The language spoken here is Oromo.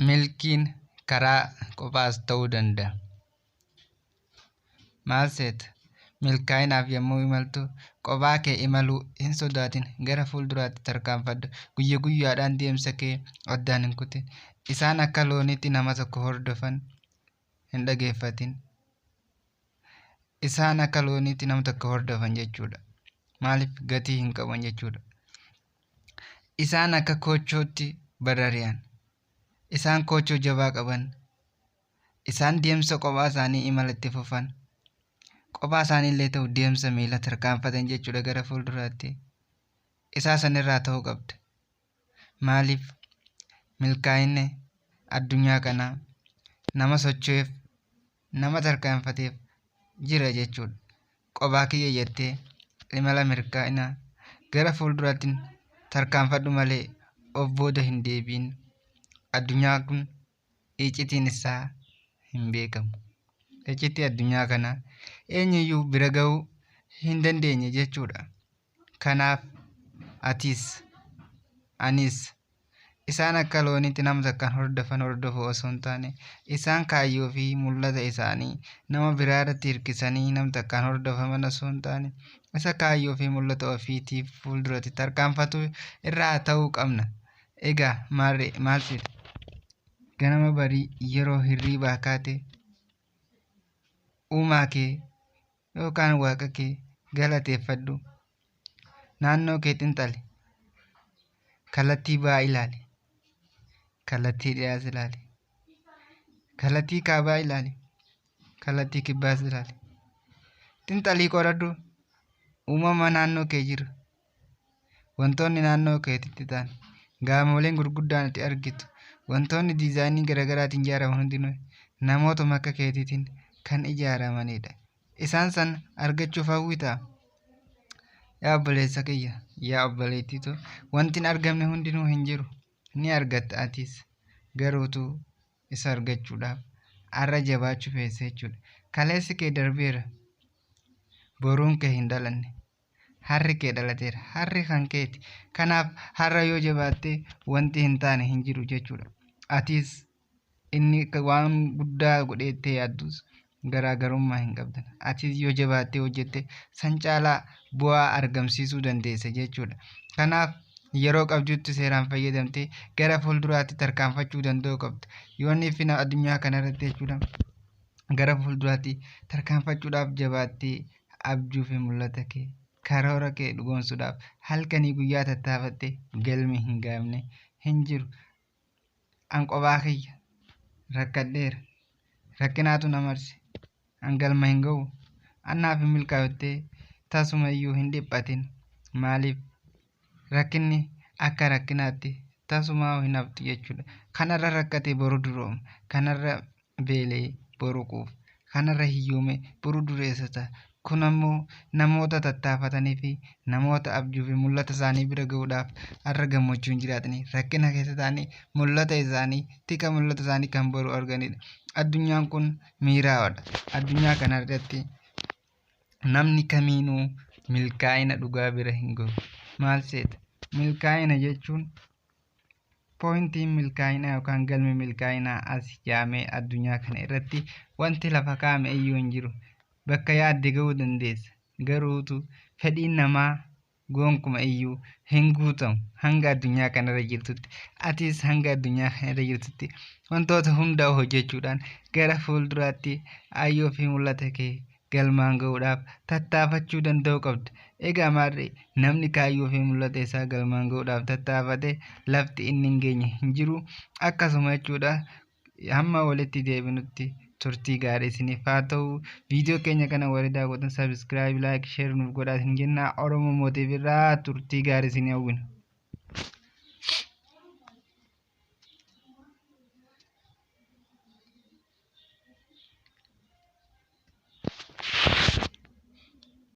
milkiin karaa kophaas ta'uu danda'a. Maal seeta? Milkaa'inaaf yommuu imaltu kophaa kee imaluu hin sodaatin. Gara fuulduraatti tarkaanfadhu. Guyyaa guyyaadhaan deemsa kee addaan hin kutin. Isaan akka looniitti nama tokko hordofan hin dhageeffatin. Isaan akka looniitti nama tokko hordofan jechuudha. Maaliif gatii hin qaban jechuudha. Isaan akka koochootti barari'an. Isaan koochoo jabaa qaban. Isaan deemsa kophaa isaanii imalatti fufan. Kophaa isaanii illee ta'u deemsa miila tarkaanfatan jechuudha gara fuulduraatti. Isaa sanirraa ta'uu qabda. Maaliif milkaa'inni addunyaa kanaa nama socho'eef nama tarkaanfateef jira jechuudha. Kophaa kiyya jettee imala milkaa'inaa gara fuulduraatti tarkaanfadhu malee of booda hin deebiin. Addunyaa kun iccitiin isaa hin beekamu. Iccitii addunyaa kanaa eenyuyyuu bira gahuu hin dandeenye jechuudha. Kanaaf atis anis isaan akka looniitti nama takkaan hordofuu osoo hin taane isaan kaayyoo fi mul'ata isaanii nama biraa irratti hirkisanii nama takkaan hordofaman osoo hin taane isa kaayyoo fi mul'ata ofiitiif fuulduratti tarkaanfatu irraa ta'uu qabna. Egaa maal seeta? Ganama barii yeroo hirriibaa kaate uumaa kee yookaan waaqa kee galateeffadhu. Naannoo kee xinxali. Kallattii ba'aa ilaali. Kallattii dhiyaas ilaali. Kallattii kaabaa ilaali. Kallattii kibbaas ilaali. Xinxalii qoradhu. Uumama naannoo kee jiru. Wantoonni naannoo keetitti ta'an gaamoleen gurguddaan itti argitu. Wantoonni diizaayinii garaagaraatiin ijaaraman hundinuu namootuma akka keetiitiin kan ijaaramanidha. Isaan san argachuuf hawwitaa? Yaa obboleessa kiyya, yaa obboleettiitu wanti hin argamne hundinuu hin jiru. Ni argatta atis. Garuutu isa argachuudhaaf har'a jabaachuu feessa jechuudha. Kaleessi kee darbeera. Boruun kee hin dhalanne. Harri kee dhalateera. Harri kan keeti. Kanaaf har'a yoo jabaattee wanti hin taane hin jiru jechuudha. Atis inni waan guddaa godheettee yaaddus garaagarummaa hin qabdan. Atis yoo jabaattee hojjette san caalaa bu'aa argamsiisuu dandeessa jechuudha. Kanaaf yeroo qabdutti seeraan fayyadamtee gara fuulduraatti tarkaanfachuu danda'uu qabda. Yoo inni fina addunyaa kanarratti jechuudha gara fuulduraatti tarkaanfachuudhaaf jabaattee abjuu fi mul'ata kee karoora kee dhugoomsuudhaaf halkanii guyyaa tattaafattee galmi hin gaafne hin jiru. An kophaa kiyya rakkadheera. Rakkinaatu na marse. An galma hin ga'u. Annaaf hin milkaayottee tasuma iyyuu hin dhiphatin. Maaliif rakkinni akka rakkinaatti tasumaa hin haftu jechuudha. Kanarra rakkate boru durooma. Kanarra beelee boru quufa. Kanarra hiyyoome boru dureessata. Kun ammoo namoota tattaafatanii fi namoota abjuu fi mul'ata isaanii bira gahuudhaaf har'a gammachuu hin jiraatanii rakkina keessa ta'anii mul'ata isaanii tika mul'ata isaanii kan boru arganidha. Addunyaan kun miiraawadha. Addunyaa kanarratti namni kamiinuu milkaa'ina dhugaa bira hin gahu. Maal seeta? Milkaa'ina jechuun poointiin milkaa'inaa yookaan galmi milkaa'inaa as yaamee addunyaa kana irratti wanti lafa kaa'ame iyyuu hin jiru. Bakka yaadde gahuu dandeessa. Garuutu fedhiin namaa gonkumaa iyyuu hin guutamu hanga addunyaa kanarra jirtutti. Atis hanga addunyaa kanarra jirtutti wantoota hundaa hojjechuudhaan gara fuulduraatti ayyoo fi mul'ata kee galmaan gahuudhaaf tattaafachuu danda'uu qabda. Egaa maarree namni kaayyoo fi mul'ata isaa galmaan gahuudhaaf tattaafate lafti inni hin geenye hin jiru. Akkasuma jechuudha hamma walitti deebinutti turtii gaarii isiniif haa ta'u. Viidiyoo keenya kana warri daawwatan sabiskiraayib, laayik, sheer nuuf godhaa isin jenna. Oromoo Mootiif irraa turtii gaarii isin hawwina.